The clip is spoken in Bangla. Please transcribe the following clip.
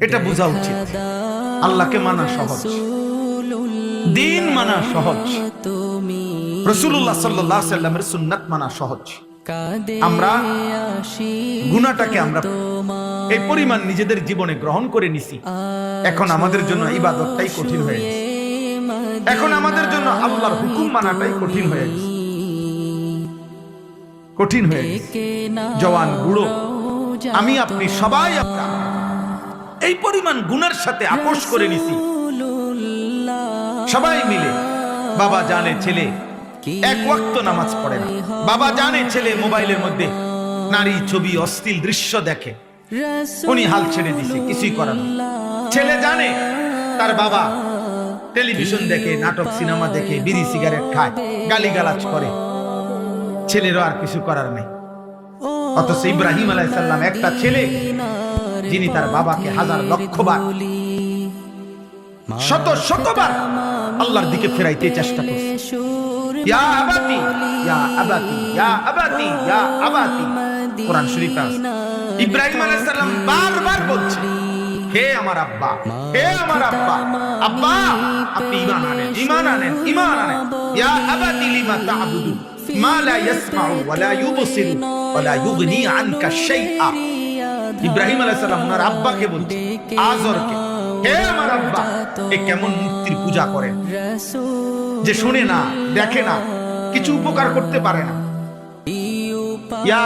এটা বোঝা উচিত। আল্লাহকে মানা সহজ, দিন মানা সহজ, রাসূলুল্লাহ সাল্লাল্লাহু আলাইহি ওয়াসাল্লামের সুন্নাত মানা সহজ। আমরা গুনাহটাকে আমরা এই পরিমাণ নিজেদের জীবনে গ্রহণ করে নিছি, এখন আমাদের জন্য ইবাদতটাই কঠিন হয়ে গেছে। এখন আমাদের জন্য আল্লাহর হুকুম মানাটাই কঠিন হয়ে গেছে, কঠিন হয়ে গেছে। জওয়ান বুড়ো আমি আপনি সবাই আমরা এই পরিমাণ গুনার সাথে আপোষ করে নিছি, সবাই মিলে। বাবা জানে ছেলে এক ওয়াক্ত নামাজ পড়ে না, বাবা জানে ছেলে মোবাইলের মধ্যে নারী ছবি অশ্লীল দৃশ্য দেখে, উনি হাল ছেড়ে দিছে, কিছুই করার না। ছেলে জানে তার বাবা টেলিভিশন দেখে, নাটক সিনেমা দেখে, বিড়ি সিগারেট খায়, গালিগালাজ করে, ছেলেরও আর কিছু করার নেই। অথচ ইব্রাহিম আলাইহিস সালাম একটা ছেলে যিনি তার বাবাকে হাজার লক্ষবার শত শতবার আল্লাহর দিকে ফেরাইতে চেষ্টা করছে। ইয়া আবাতি ইয়া আবাতি ইয়া আবাতি ইয়া আবাতি, কোরআন শরীফে আছে। ইব্রাহিম আলাইহিস সালাম বারবার বলছে, হে আমার আব্বা, হে আমার আব্বা, আব্বা আপনি ঈমান আনেন, ঈমান আনেন, ঈমান আনেন। ইয়া আবাতি লিমা তা'বুদু মা লা ইয়াসমাউ ওয়া লা ইউবসিরু ওয়া লা ইউগনি আনকা শাইআ। ইব্রাহিম আলাইহিস সালাম ওনার আব্বাকে বলছে, আজরকে, হে আমার আব্বা, এ কেমন মূর্তির পূজা করেন যে শুনে না, দেখে না, কিছু উপকার করতে পারে না।